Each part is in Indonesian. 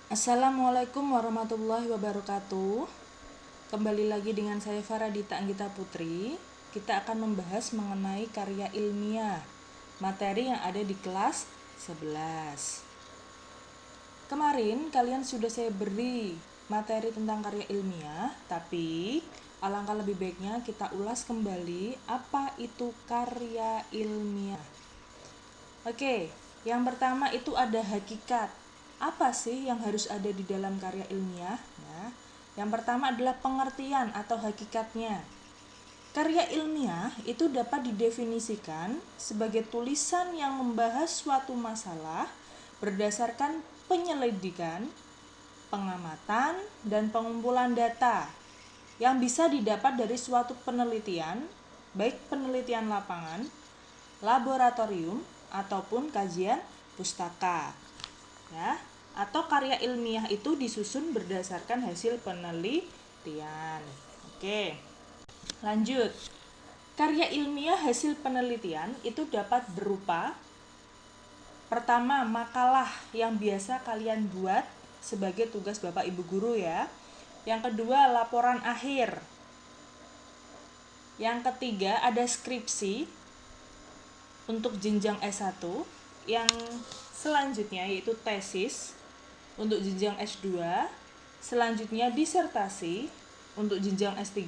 Assalamualaikum warahmatullahi wabarakatuh. Kembali lagi dengan saya Faradita Anggita Putri. Kita akan membahas mengenai karya ilmiah, materi yang ada di kelas 11. Kemarin kalian sudah saya beri materi tentang karya ilmiah, tapi alangkah lebih baiknya kita ulas kembali apa itu karya ilmiah. Oke, yang pertama itu ada hakikat. Apa sih yang harus ada di dalam karya ilmiah? Nah, yang pertama adalah pengertian atau hakikatnya. Karya ilmiah itu dapat didefinisikan sebagai tulisan yang membahas suatu masalah berdasarkan penyelidikan, pengamatan, dan pengumpulan data yang bisa didapat dari suatu penelitian, baik penelitian lapangan, laboratorium, ataupun kajian pustaka. Ya, atau karya ilmiah itu disusun berdasarkan hasil penelitian. Oke. Lanjut. Karya ilmiah hasil penelitian itu dapat berupa pertama, makalah yang biasa kalian buat sebagai tugas Bapak Ibu guru ya. Yang kedua, laporan akhir. Yang ketiga, ada skripsi untuk jenjang S1. Yang selanjutnya yaitu tesis untuk jenjang S2. Selanjutnya disertasi untuk jenjang S3.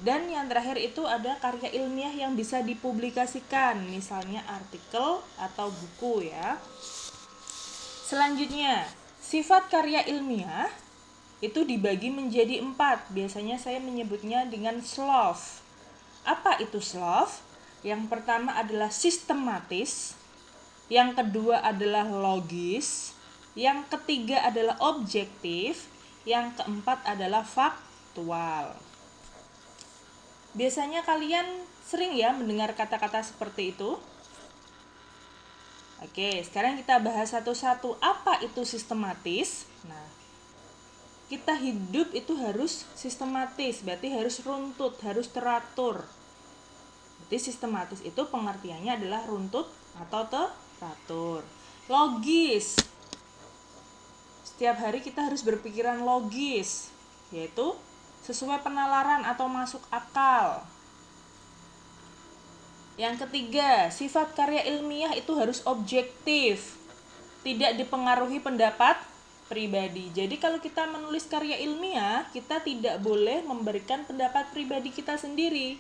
Dan yang terakhir itu ada karya ilmiah yang bisa dipublikasikan, misalnya artikel atau buku ya. Selanjutnya, sifat karya ilmiah itu dibagi menjadi 4. Biasanya saya menyebutnya dengan SLOV. Apa itu SLOV? Yang pertama adalah sistematis, yang kedua adalah logis, yang ketiga adalah objektif, yang keempat adalah faktual. Biasanya kalian sering ya mendengar kata-kata seperti itu. Oke, sekarang kita bahas satu-satu. Apa itu sistematis? Nah, kita hidup itu harus sistematis, berarti harus runtut, harus teratur. Berarti sistematis itu pengertiannya adalah runtut atau teratur. Logis. Setiap hari kita harus berpikiran logis, yaitu sesuai penalaran atau masuk akal. Yang ketiga, sifat karya ilmiah itu harus objektif, tidak dipengaruhi pendapat pribadi. Jadi kalau kita menulis karya ilmiah, kita tidak boleh memberikan pendapat pribadi kita sendiri.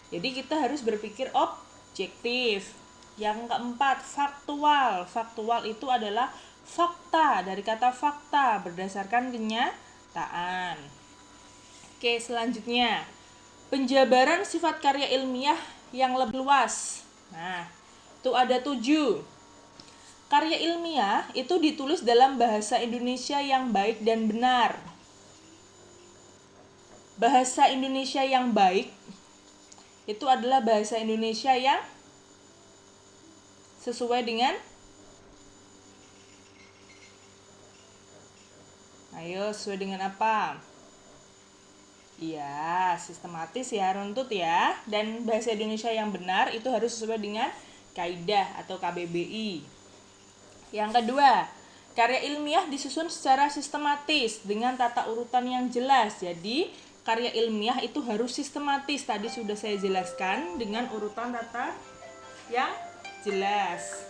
Jadi kita harus berpikir objektif. Yang keempat, faktual. Faktual itu adalah fakta, dari kata fakta, berdasarkan kenyataan. Oke, selanjutnya, penjabaran sifat karya ilmiah yang lebih luas. Nah, itu ada 7. Karya ilmiah itu ditulis dalam bahasa Indonesia yang baik dan benar. Bahasa Indonesia yang baik itu adalah bahasa Indonesia yang sesuai dengan sesuai dengan apa? Iya, sistematis ya, runtut ya. Dan bahasa Indonesia yang benar itu harus sesuai dengan kaidah atau KBBI. Yang kedua, karya ilmiah disusun secara sistematis dengan tata urutan yang jelas. Jadi, karya ilmiah itu harus sistematis. Tadi sudah saya jelaskan dengan urutan tata yang jelas.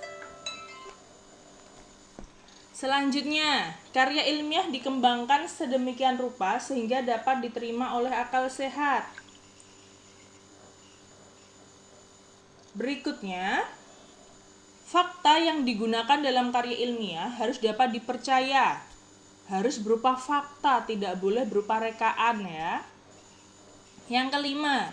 Selanjutnya, karya ilmiah dikembangkan sedemikian rupa sehingga dapat diterima oleh akal sehat. Berikutnya, fakta yang digunakan dalam karya ilmiah harus dapat dipercaya. Harus berupa fakta, tidak boleh berupa rekaan ya. Yang kelima,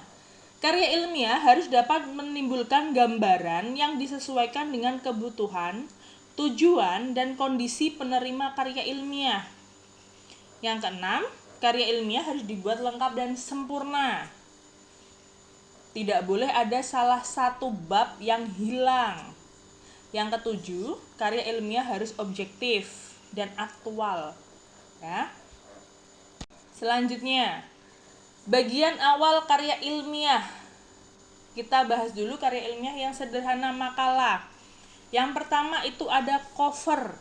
karya ilmiah harus dapat menimbulkan gambaran yang disesuaikan dengan kebutuhan, tujuan, dan kondisi penerima karya ilmiah. Yang keenam, karya ilmiah harus dibuat lengkap dan sempurna. Tidak boleh ada salah satu bab yang hilang. Yang ketujuh, karya ilmiah harus objektif dan aktual. Ya. Selanjutnya, bagian awal karya ilmiah. Kita bahas dulu karya ilmiah yang sederhana, makalah. Yang pertama itu ada cover.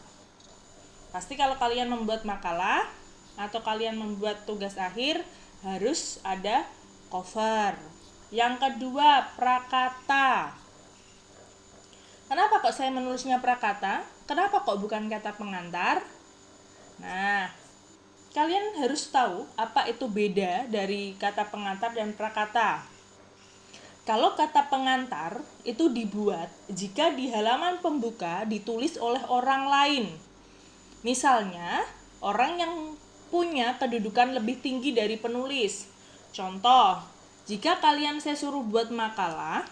Pasti kalau kalian membuat makalah atau kalian membuat tugas akhir harus ada cover. Yang kedua, prakata. Kenapa kok saya menulisnya prakata? Kenapa kok bukan kata pengantar? Nah, kalian harus tahu apa itu beda dari kata pengantar dan prakata. Kalau kata pengantar itu dibuat jika di halaman pembuka ditulis oleh orang lain. Misalnya, orang yang punya kedudukan lebih tinggi dari penulis. Contoh, jika kalian saya suruh buat makalah,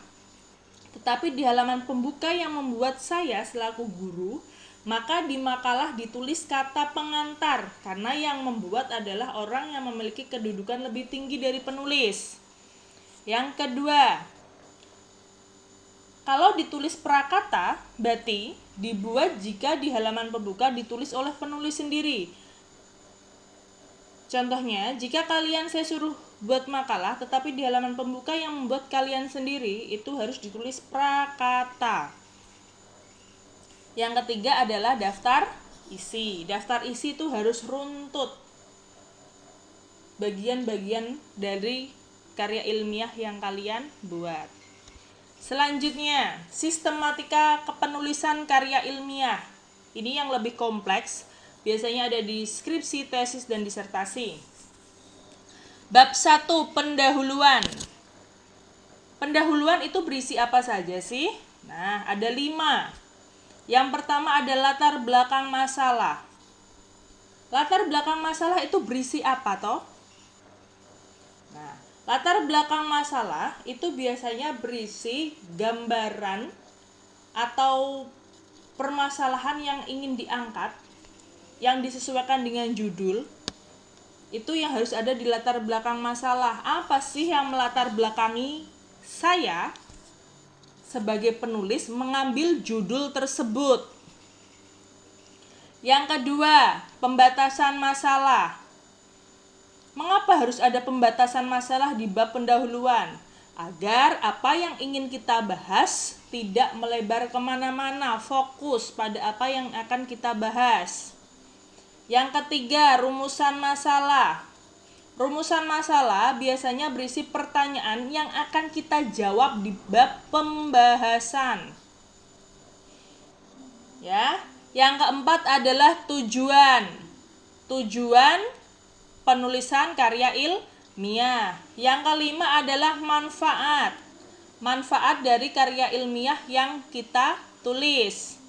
tetapi di halaman pembuka yang membuat saya selaku guru, maka di makalah ditulis kata pengantar, karena yang membuat adalah orang yang memiliki kedudukan lebih tinggi dari penulis. Yang kedua, kalau ditulis prakata, berarti dibuat jika di halaman pembuka ditulis oleh penulis sendiri. Contohnya, jika kalian saya suruh buat makalah, tetapi di halaman pembuka yang membuat kalian sendiri, itu harus ditulis prakata. Yang ketiga adalah daftar isi. Daftar isi itu harus runtut bagian-bagian dari karya ilmiah yang kalian buat. Selanjutnya, sistematika kepenulisan karya ilmiah. Ini yang lebih kompleks, biasanya ada di skripsi, tesis, dan disertasi. Bab 1, pendahuluan. Pendahuluan itu berisi apa saja sih? Nah, ada 5. Yang pertama ada latar belakang masalah. Latar belakang masalah itu berisi apa toh? Nah, latar belakang masalah itu biasanya berisi gambaran atau permasalahan yang ingin diangkat, yang disesuaikan dengan judul. Itu yang harus ada di latar belakang masalah. Apa sih yang melatar belakangi saya sebagai penulis mengambil judul tersebut? Yang kedua, pembatasan masalah. Mengapa harus ada pembatasan masalah di bab pendahuluan? Agar apa yang ingin kita bahas tidak melebar kemana-mana, fokus pada apa yang akan kita bahas. Yang ketiga, rumusan masalah. Rumusan masalah biasanya berisi pertanyaan yang akan kita jawab di bab pembahasan. Ya, yang keempat adalah tujuan. Tujuan penulisan karya ilmiah. Yang kelima adalah manfaat. Manfaat dari karya ilmiah yang kita tulis.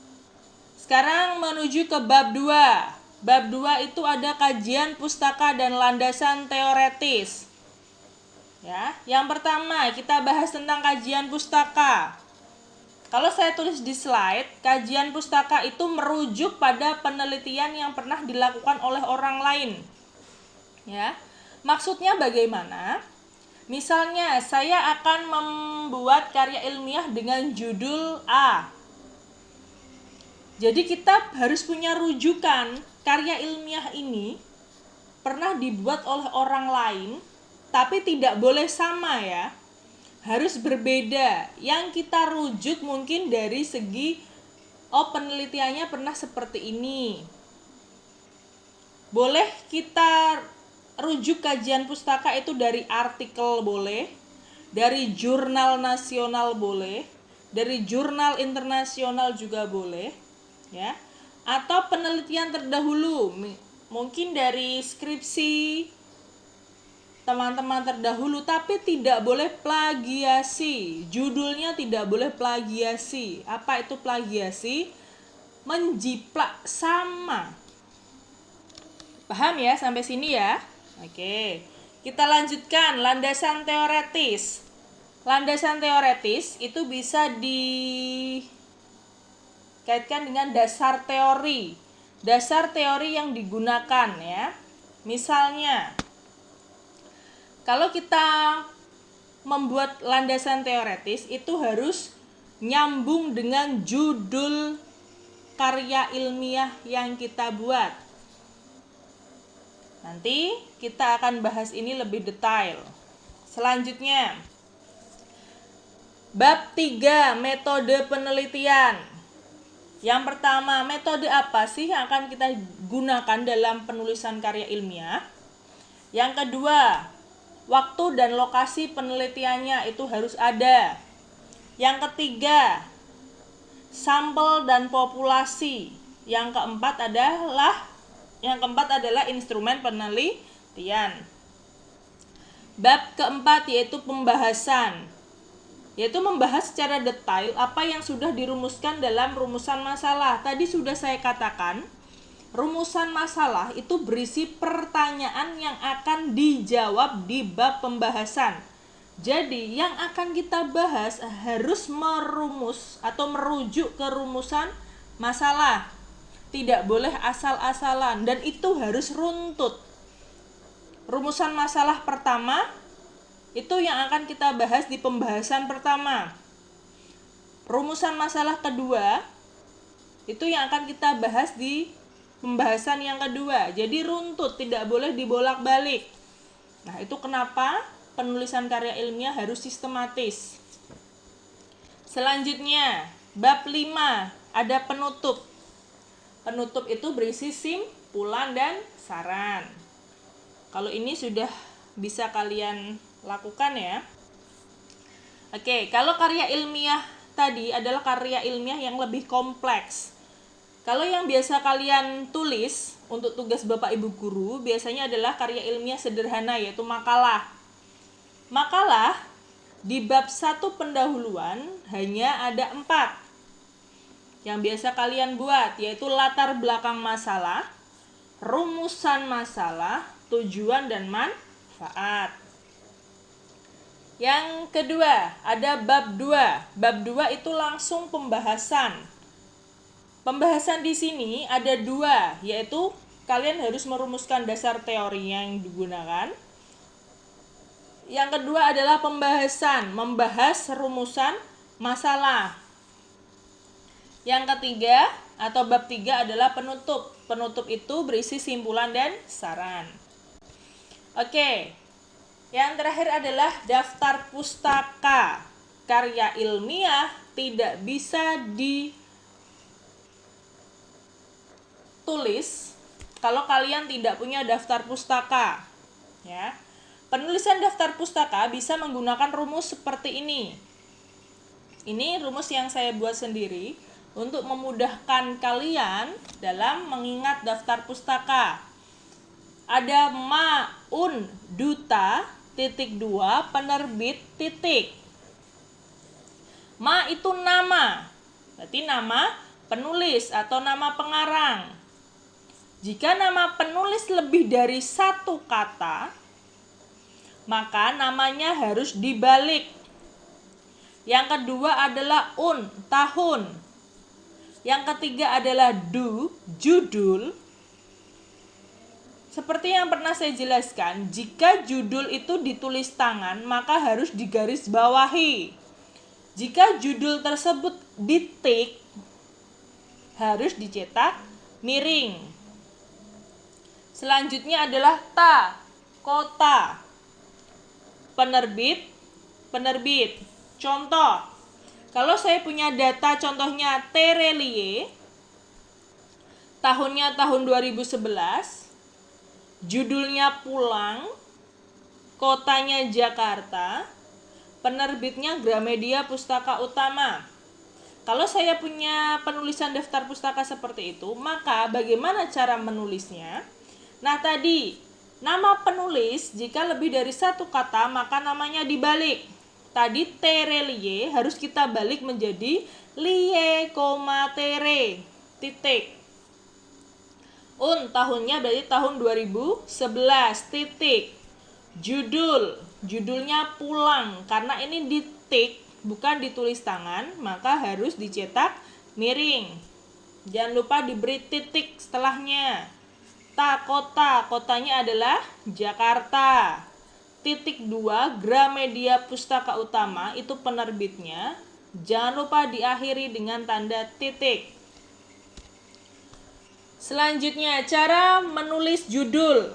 Sekarang menuju ke bab 2. Bab 2 itu ada kajian pustaka dan landasan teoretis. Ya, yang pertama kita bahas tentang kajian pustaka. Kalau saya tulis di slide, kajian pustaka itu merujuk pada penelitian yang pernah dilakukan oleh orang lain. Ya, maksudnya bagaimana? Misalnya, saya akan membuat karya ilmiah dengan judul A. Jadi kita harus punya rujukan. Karya ilmiah ini pernah dibuat oleh orang lain, tapi tidak boleh sama ya. Harus berbeda. Yang kita rujuk mungkin dari segi penelitiannya pernah seperti ini. Boleh kita rujuk kajian pustaka itu dari artikel boleh, dari jurnal nasional boleh, dari jurnal internasional juga boleh, ya. Atau penelitian terdahulu, mungkin dari skripsi teman-teman terdahulu, tapi tidak boleh plagiasi. Judulnya tidak boleh plagiasi. Apa itu plagiasi? Menjiplak sama. Paham ya sampai sini ya? Oke. Kita lanjutkan landasan teoretis. Landasan teoretis itu bisa dikaitkan dengan dasar teori. Dasar teori yang digunakan ya. Misalnya, kalau kita membuat landasan teoretis itu harus nyambung dengan judul karya ilmiah yang kita buat. Nanti kita akan bahas ini lebih detail. Selanjutnya, bab 3, metode penelitian. Yang pertama, metode apa sih yang akan kita gunakan dalam penulisan karya ilmiah? Yang kedua, waktu dan lokasi penelitiannya itu harus ada. Yang ketiga, sampel dan populasi. Yang keempat adalah instrumen penelitian. Bab keempat yaitu pembahasan, yaitu membahas secara detail apa yang sudah dirumuskan dalam rumusan masalah. Tadi sudah saya katakan, rumusan masalah itu berisi pertanyaan yang akan dijawab di bab pembahasan. Jadi, yang akan kita bahas harus merumus atau merujuk ke rumusan masalah. Tidak boleh asal-asalan dan itu harus runtut. Rumusan masalah pertama itu yang akan kita bahas di pembahasan pertama. Rumusan masalah kedua itu yang akan kita bahas di pembahasan yang kedua. Jadi runtut, tidak boleh dibolak-balik. Nah, itu kenapa penulisan karya ilmiah harus sistematis. Selanjutnya, bab 5 ada penutup. Penutup itu berisi simpulan dan saran. Kalau ini sudah bisa kalian lakukan ya. Oke, kalau karya ilmiah tadi adalah karya ilmiah yang lebih kompleks. Kalau yang biasa kalian tulis untuk tugas Bapak Ibu Guru biasanya adalah karya ilmiah sederhana, yaitu makalah. Makalah di bab 1 pendahuluan hanya ada 4 yang biasa kalian buat, yaitu latar belakang masalah, rumusan masalah, tujuan dan manfaat. Yang kedua, ada bab 2. Bab 2 itu langsung pembahasan. Pembahasan di sini ada 2, yaitu kalian harus merumuskan dasar teori yang digunakan. Yang kedua adalah pembahasan, membahas rumusan masalah. Yang ketiga atau bab 3 adalah penutup. Penutup itu berisi simpulan dan saran. Oke, yang terakhir adalah daftar pustaka. Karya ilmiah tidak bisa ditulis kalau kalian tidak punya daftar pustaka. Ya. Penulisan daftar pustaka bisa menggunakan rumus seperti ini. Ini rumus yang saya buat sendiri untuk memudahkan kalian dalam mengingat daftar pustaka. Ada Maun Duta (2) penerbit titik. Ma itu nama, berarti nama penulis atau nama pengarang. Jika nama penulis lebih dari 1 kata, maka namanya harus dibalik. Yang kedua adalah tahun. Yang ketiga adalah judul. Seperti yang pernah saya jelaskan, jika judul itu ditulis tangan, maka harus digarisbawahi. Jika judul tersebut ditik, harus dicetak miring. Selanjutnya adalah kota. Penerbit. Contoh, kalau saya punya data contohnya Terelie, tahunnya tahun 2011, judulnya Pulang, kotanya Jakarta, penerbitnya Gramedia Pustaka Utama. Kalau saya punya penulisan daftar pustaka seperti itu, maka bagaimana cara menulisnya? Nah, tadi nama penulis jika lebih dari 1 kata maka namanya dibalik. Tadi Terelie harus kita balik menjadi lie, tere, titik. Tahunnya berarti tahun 2011, titik. Judulnya Pulang, karena ini ditik bukan ditulis tangan, maka harus dicetak miring. Jangan lupa diberi titik setelahnya. Kotanya adalah Jakarta. Titik 2, Gramedia Pustaka Utama, itu penerbitnya. Jangan lupa diakhiri dengan tanda titik. Selanjutnya, cara menulis judul.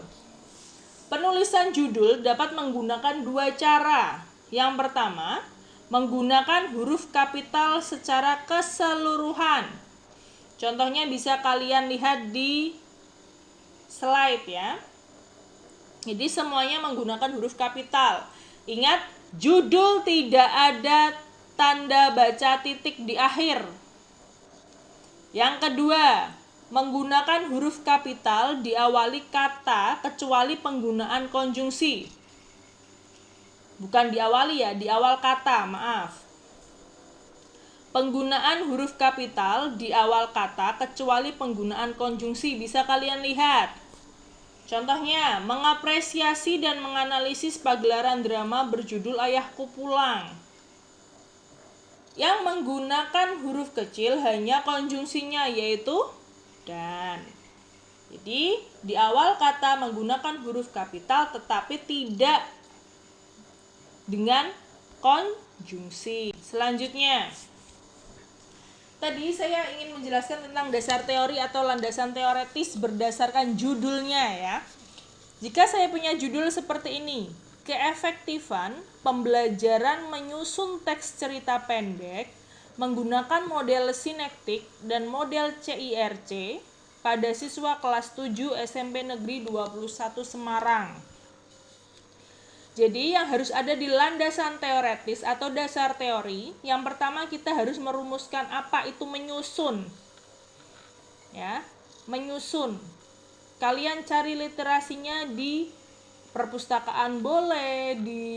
Penulisan judul dapat menggunakan 2 cara. Yang pertama, menggunakan huruf kapital secara keseluruhan. Contohnya bisa kalian lihat di slide ya. Jadi semuanya menggunakan huruf kapital. Ingat, judul tidak ada tanda baca titik di akhir. Yang kedua, menggunakan huruf kapital diawali kata kecuali penggunaan konjungsi. Bukan diawali ya, di awal kata, maaf. Penggunaan huruf kapital di awal kata kecuali penggunaan konjungsi bisa kalian lihat. Contohnya, mengapresiasi dan menganalisis pagelaran drama berjudul Ayahku Pulang. Yang menggunakan huruf kecil hanya konjungsinya, yaitu dan. Jadi, di awal kata menggunakan huruf kapital tetapi tidak dengan konjungsi. Selanjutnya, tadi saya ingin menjelaskan tentang dasar teori atau landasan teoretis berdasarkan judulnya ya. Jika saya punya judul seperti ini, keefektifan pembelajaran menyusun teks cerita pendek menggunakan model sinektik dan model CIRC pada siswa kelas 7 SMP Negeri 21 Semarang. Jadi yang harus ada di landasan teoretis atau dasar teori, yang pertama kita harus merumuskan apa itu menyusun. Ya, menyusun. Kalian cari literasinya di perpustakaan boleh, di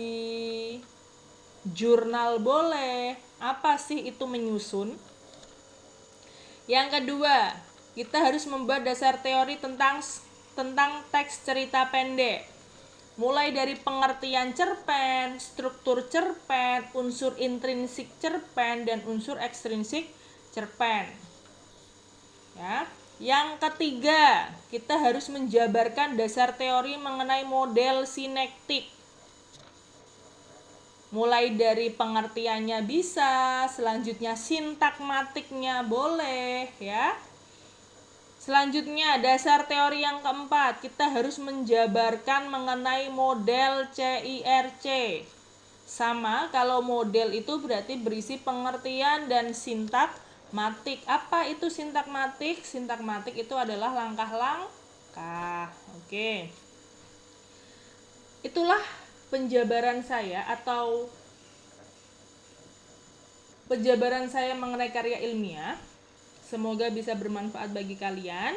jurnal boleh. Apa sih itu menyusun? Yang kedua, kita harus membuat dasar teori tentang teks cerita pendek. Mulai dari pengertian cerpen, struktur cerpen, unsur intrinsik cerpen, dan unsur ekstrinsik cerpen. Ya. Yang ketiga, kita harus menjabarkan dasar teori mengenai model sinektik. Mulai dari pengertiannya bisa, selanjutnya sintagmatiknya boleh, ya. Selanjutnya, dasar teori yang keempat, kita harus menjabarkan mengenai model CIRC. Sama, kalau model itu berarti berisi pengertian dan sintagmatik. Apa itu sintagmatik? Sintagmatik itu adalah langkah-langkah. Oke. Itulah penjabaran saya atau penjabaran saya mengenai karya ilmiah. Semoga bisa bermanfaat bagi kalian.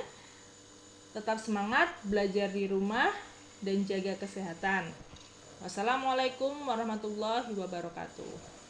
Tetap semangat, belajar di rumah, dan jaga kesehatan. Wassalamualaikum warahmatullahi wabarakatuh.